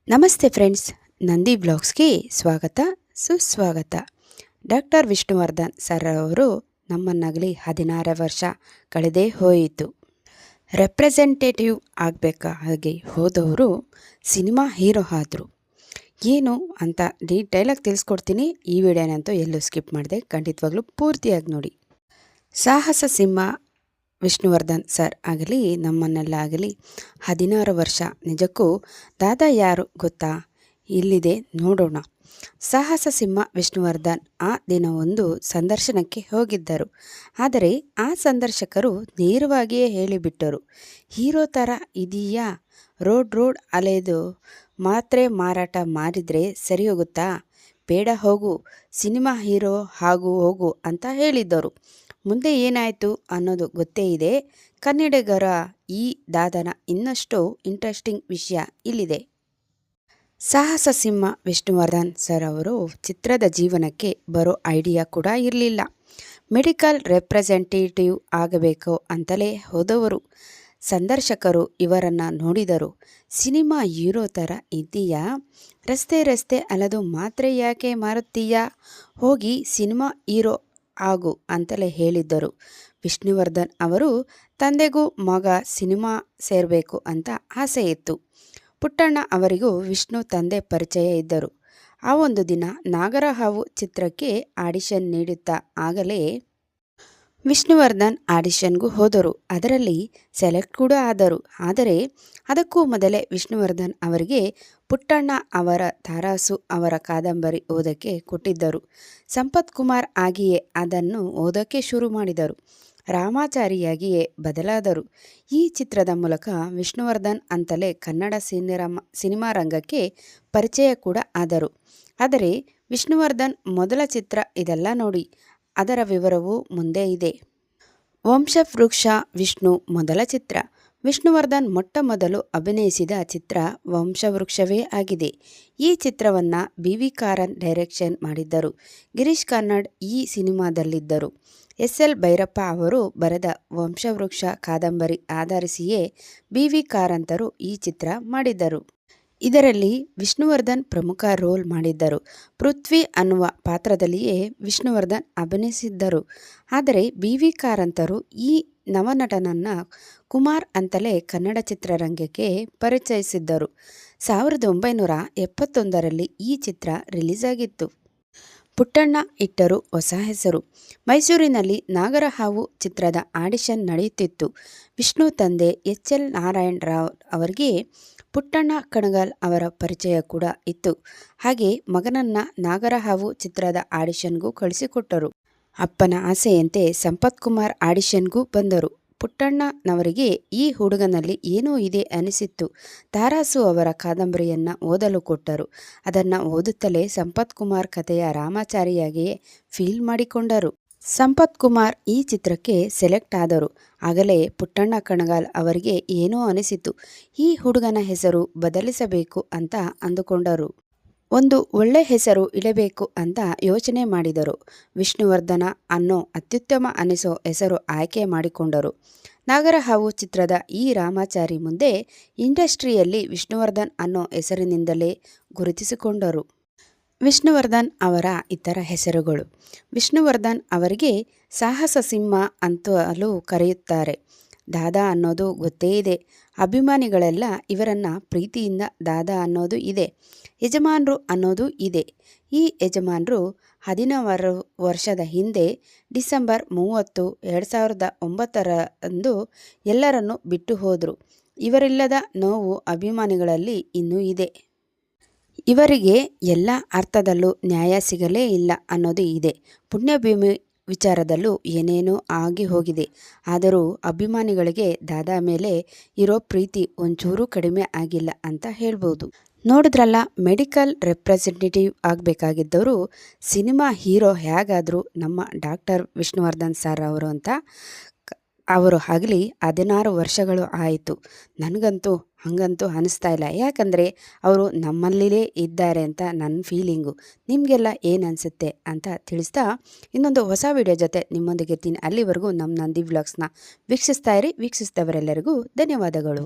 ನಮಸ್ತೆ ಫ್ರೆಂಡ್ಸ್, ನಂದಿ ಬ್ಲಾಗ್ಸ್ಗೆ ಸ್ವಾಗತ ಸುಸ್ವಾಗತ. ಡಾಕ್ಟರ್ ವಿಷ್ಣುವರ್ಧನ್ ಸರ್ ಅವರು ನಮ್ಮನ್ನಾಗಲಿ 16 ವರ್ಷ ಕಳೆದೇ ಹೋಯಿತು. ರೆಪ್ರೆಸೆಂಟೇಟಿವ್ ಆಗಬೇಕಾಗಿ ಹೋದವರು ಸಿನಿಮಾ ಹೀರೋ ಆದರು. ಏನು ಅಂತ ಡೀಟೇಲಾಗಿ ತಿಳಿಸ್ಕೊಡ್ತೀನಿ. ಈ ವಿಡಿಯೋನಂತೂ ಎಲ್ಲೂ ಸ್ಕಿಪ್ ಮಾಡಿದೆ, ಖಂಡಿತವಾಗ್ಲೂ ಪೂರ್ತಿಯಾಗಿ ನೋಡಿ. ಸಾಹಸ ಸಿಂಹ ವಿಷ್ಣುವರ್ಧನ್ ಸರ್ ಆಗಲಿ ನಮ್ಮನ್ನೆಲ್ಲ ಆಗಲಿ 16 ವರ್ಷ. ನಿಜಕ್ಕೂ ದಾದಾ ಯಾರು ಗೊತ್ತಾ? ಇಲ್ಲಿದೆ ನೋಡೋಣ. ಸಾಹಸ ಸಿಂಹ ವಿಷ್ಣುವರ್ಧನ್ ಆ ದಿನ ಒಂದು ಸಂದರ್ಶನಕ್ಕೆ ಹೋಗಿದ್ದರು. ಆದರೆ ಆ ಸಂದರ್ಶಕರು ನೇರವಾಗಿಯೇ ಹೇಳಿಬಿಟ್ಟರು, ಹೀರೋ ಥರ ಇದೀಯಾ, ರೋಡ್ ಅಲೆದು ಮಾತ್ರೆ ಮಾರಾಟ ಮಾಡಿದರೆ ಸರಿ ಹೋಗುತ್ತಾ? ಬೇಡ ಹೋಗು, ಸಿನಿಮಾ ಹೀರೋ ಹೋಗು ಅಂತ ಹೇಳಿದ್ದರು. ಮುಂದೆ ಏನಾಯಿತು ಅನ್ನೋದು ಗೊತ್ತೇ ಇದೆ. ಕನ್ನಡಿಗರ ಈ ದಾದನ ಇನ್ನಷ್ಟು ಇಂಟ್ರೆಸ್ಟಿಂಗ್ ವಿಷಯ ಇಲ್ಲಿದೆ. ಸಾಹಸ ಸಿಂಹ ವಿಷ್ಣುವರ್ಧನ್ ಸರ್ ಅವರು ಚಿತ್ರದ ಜೀವನಕ್ಕೆ ಬರೋ ಐಡಿಯಾ ಕೂಡ ಇರಲಿಲ್ಲ. ಮೆಡಿಕಲ್ ರೆಪ್ರೆಸೆಂಟೇಟಿವ್ ಆಗಬೇಕು ಅಂತಲೇ ಹೋದವರು. ಸಂದರ್ಶಕರು ಇವರನ್ನು ನೋಡಿದರು. ಸಿನಿಮಾ ಹೀರೋ ಥರ ಇದ್ದೀಯಾ, ರಸ್ತೆ ಅಲೆದು ಮಾತ್ರೆ ಯಾಕೆ ಮಾರುತ್ತೀಯಾ, ಹೋಗಿ ಸಿನಿಮಾ ಹೀರೋ ಆಗು ಅಂತಲೇ ಹೇಳಿದ್ದರು. ವಿಷ್ಣುವರ್ಧನ್ ಅವರು ತಂದೆಗೂ ಮಗ ಸಿನಿಮಾ ಸೇರಬೇಕು ಅಂತ ಆಸೆ ಇತ್ತು. ಪುಟ್ಟಣ್ಣ ಅವರಿಗೂ ವಿಷ್ಣು ತಂದೆ ಪರಿಚಯ ಇದ್ದರು. ಆ ಒಂದು ದಿನ ನಾಗರಹಾವು ಚಿತ್ರಕ್ಕೆ ಆಡಿಷನ್ ನೀಡುತ್ತಾ ಆಗಲೇ ವಿಷ್ಣುವರ್ಧನ್ ಆಡಿಷನ್ಗೂ ಹೋದರು. ಅದರಲ್ಲಿ ಸೆಲೆಕ್ಟ್ ಕೂಡ ಆದರು. ಆದರೆ ಅದಕ್ಕೂ ಮೊದಲೇ ವಿಷ್ಣುವರ್ಧನ್ ಅವರಿಗೆ ಪುಟ್ಟಣ್ಣ ಅವರ ತಾರಾಸು ಅವರ ಕಾದಂಬರಿ ಓದಕ್ಕೆ ಕೊಟ್ಟಿದ್ದರು. ಸಂಪತ್ ಕುಮಾರ್ ಆಗಿಯೇ ಅದನ್ನು ಓದಕ್ಕೆ ಶುರು ಮಾಡಿದರು. ರಾಮಾಚಾರಿಯಾಗಿಯೇ ಬದಲಾದರು. ಈ ಚಿತ್ರದ ಮೂಲಕ ವಿಷ್ಣುವರ್ಧನ್ ಅಂತಲೇ ಕನ್ನಡ ಸಿನಿಮಾ ರಂಗಕ್ಕೆ ಪರಿಚಯ ಕೂಡ ಆದರು. ಆದರೆ ವಿಷ್ಣುವರ್ಧನ್ ಮೊದಲ ಚಿತ್ರ ಇದೆಲ್ಲ ನೋಡಿ. ಅದರ ವಿವರವು ಮುಂದೆ ಇದೆ. ವಂಶವೃಕ್ಷ ವಿಷ್ಣು ಮೊದಲ ಚಿತ್ರ. ವಿಷ್ಣುವರ್ಧನ್ ಮೊಟ್ಟ ಮೊದಲು ಅಭಿನಯಿಸಿದ ಚಿತ್ರ ವಂಶವೃಕ್ಷವೇ ಆಗಿದೆ. ಈ ಚಿತ್ರವನ್ನು ಬಿ.ವಿ. ಕಾರನ್ ಡೈರೆಕ್ಷನ್ ಮಾಡಿದ್ದರು. ಗಿರೀಶ್ ಕಾರ್ನಾಡ್ ಈ ಸಿನಿಮಾದಲ್ಲಿದ್ದರು. ಎಸ್.ಎಲ್. ಭೈರಪ್ಪ ಅವರು ಬರೆದ ವಂಶವೃಕ್ಷ ಕಾದಂಬರಿ ಆಧರಿಸಿಯೇ ಬಿ.ವಿ. ಕಾರಂತರು ಈ ಚಿತ್ರ ಮಾಡಿದ್ದರು. ಇದರಲ್ಲಿ ವಿಷ್ಣುವರ್ಧನ್ ಪ್ರಮುಖ ರೋಲ್ ಮಾಡಿದ್ದರು. ಪೃಥ್ವಿ ಅನ್ನುವ ಪಾತ್ರದಲ್ಲಿಯೇ ವಿಷ್ಣುವರ್ಧನ್ ಅಭಿನಯಿಸಿದ್ದರು. ಆದರೆ ಬಿ.ವಿ. ಕಾರಂತರು ಈ ನವನಟನನ್ನು ಕುಮಾರ್ ಅಂತಲೇ ಕನ್ನಡ ಚಿತ್ರರಂಗಕ್ಕೆ ಪರಿಚಯಿಸಿದ್ದರು. 1971ರಲ್ಲಿ ಈ ಚಿತ್ರ ರಿಲೀಸ್ ಆಗಿತ್ತು. ಪುಟ್ಟಣ್ಣ ಇಟ್ಟರು ಹೊಸ ಹೆಸರು. ಮೈಸೂರಿನಲ್ಲಿ ನಾಗರಹಾವು ಚಿತ್ರದ ಆಡಿಷನ್ ನಡೆಯುತ್ತಿತ್ತು. ವಿಷ್ಣು ತಂದೆ ಎಚ್.ಎಲ್. ನಾರಾಯಣ ರಾವ್ ಅವರಿಗೆ ಪುಟ್ಟಣ್ಣ ಕಣಗಾಲ್ ಅವರ ಪರಿಚಯ ಕೂಡ ಇತ್ತು. ಹಾಗೆ ಮಗನನ್ನ ನಾಗರಹಾವು ಚಿತ್ರದ ಆಡಿಷನ್ಗೂ ಕಳಿಸಿಕೊಟ್ಟರು. ಅಪ್ಪನ ಆಸೆಯಂತೆ ಸಂಪತ್ ಕುಮಾರ್ ಆಡಿಷನ್ಗೂ ಬಂದರು. ಪುಟ್ಟಣ್ಣನವರಿಗೆ ಈ ಹುಡುಗನಲ್ಲಿ ಏನೋ ಇದೆ ಅನಿಸಿತ್ತು. ತಾರಾಸು ಅವರ ಕಾದಂಬರಿಯನ್ನು ಓದಲು ಕೊಟ್ಟರು. ಅದನ್ನು ಓದುತ್ತಲೇ ಸಂಪತ್ ಕುಮಾರ್ ಕಥೆಯ ರಾಮಾಚಾರಿಯಾಗಿಯೇ ಫೀಲ್ ಮಾಡಿಕೊಂಡರು. ಸಂಪತ್ ಕುಮಾರ್ ಈ ಚಿತ್ರಕ್ಕೆ ಸೆಲೆಕ್ಟ್ ಆದರು. ಆಗಲೇ ಪುಟ್ಟಣ್ಣ ಕಣಗಾಲ್ ಅವರಿಗೆ ಏನೋ ಅನಿಸಿತು. ಈ ಹುಡುಗನ ಹೆಸರು ಬದಲಿಸಬೇಕು ಅಂತ ಅಂದುಕೊಂಡರು. ಒಂದು ಒಳ್ಳೆ ಹೆಸರು ಇಡಬೇಕು ಅಂತ ಯೋಚನೆ ಮಾಡಿದರು. ವಿಷ್ಣುವರ್ಧನ ಅನ್ನೋ ಅತ್ಯುತ್ತಮ ಅನಿಸೋ ಹೆಸರು ಆಯ್ಕೆ ಮಾಡಿಕೊಂಡರು. ನಾಗರಹಾವು ಚಿತ್ರದ ಈ ರಾಮಾಚಾರಿ ಮುಂದೆ ಇಂಡಸ್ಟ್ರಿಯಲ್ಲಿ ವಿಷ್ಣುವರ್ಧನ್ ಅನ್ನೋ ಹೆಸರಿನಿಂದಲೇ ಗುರುತಿಸಿಕೊಂಡರು. ವಿಷ್ಣುವರ್ಧನ್ ಅವರ ಇತರ ಹೆಸರುಗಳು. ವಿಷ್ಣುವರ್ಧನ್ ಅವರಿಗೆ ಸಾಹಸ ಸಿಂಹ ಅಂತಲೂ ಕರೆಯುತ್ತಾರೆ. ದಾದಾ ಅನ್ನೋದು ಗೊತ್ತೇ ಇದೆ. ಅಭಿಮಾನಿಗಳೆಲ್ಲ ಇವರನ್ನು ಪ್ರೀತಿಯಿಂದ ದಾದಾ ಅನ್ನೋದು ಇದೆ, ಯಜಮಾನ್ರು ಅನ್ನೋದು ಇದೆ. ಈ ಯಜಮಾನ್ರು 16 ವರ್ಷದ ಹಿಂದೆ ಡಿಸೆಂಬರ್ 30, 2009ರಂದು ಎಲ್ಲರನ್ನೂ ಬಿಟ್ಟು ಹೋದರು. ಇವರಿಲ್ಲದ ನೋವು ಅಭಿಮಾನಿಗಳಲ್ಲಿ ಇನ್ನೂ ಇದೆ. ಇವರಿಗೆ ಎಲ್ಲ ಅರ್ಥದಲ್ಲೂ ನ್ಯಾಯ ಸಿಗಲೇ ಇಲ್ಲ ಅನ್ನೋದು ಇದೆ. ಪುಣ್ಯಭೂಮಿ ವಿಚಾರದಲ್ಲೂ ಏನೇನೋ ಆಗಿ ಹೋಗಿದೆ. ಆದರೂ ಅಭಿಮಾನಿಗಳಿಗೆ ದಾದಾ ಮೇಲೆ ಇರೋ ಪ್ರೀತಿ ಒಂಚೂರು ಕಡಿಮೆ ಆಗಿಲ್ಲ ಅಂತ ಹೇಳ್ಬೋದು. ನೋಡಿದ್ರಲ್ಲ, ಮೆಡಿಕಲ್ ರೆಪ್ರೆಸೆಂಟೇಟಿವ್ ಆಗಬೇಕಾಗಿದ್ದವರು ಸಿನಿಮಾ ಹೀರೋ ಹೇಗಾದರೂ ನಮ್ಮ ಡಾಕ್ಟರ್ ವಿಷ್ಣುವರ್ಧನ್ ಸರ್ ಅವರು ಅಂತ. ಅವರು ಆಗಲಿ 16 ವರ್ಷಗಳು ಆಯಿತು. ನನಗಂತೂ ಹಾಗಂತೂ ಅನಿಸ್ತಾ ಇಲ್ಲ. ಯಾಕಂದರೆ ಅವರು ನಮ್ಮಲ್ಲಿಯೇ ಇದ್ದಾರೆ ಅಂತ ನನ್ನ ಫೀಲಿಂಗು. ನಿಮಗೆಲ್ಲ ಏನು ಅನಿಸುತ್ತೆ ಅಂತ ತಿಳಿಸ್ತಾ ಇನ್ನೊಂದು ಹೊಸ ವಿಡಿಯೋ ಜೊತೆ ನಿಮ್ಮೊಂದಿಗೆ ಇರ್ತೀನಿ. ಅಲ್ಲಿವರೆಗೂ ನಮ್ಮ ನಂದಿ ವ್ಲಾಗ್ಸ್ನ ವೀಕ್ಷಿಸ್ತಾ ಇರಿ. ವೀಕ್ಷಿಸಿದವರೆಲ್ಲರಿಗೂ ಧನ್ಯವಾದಗಳು.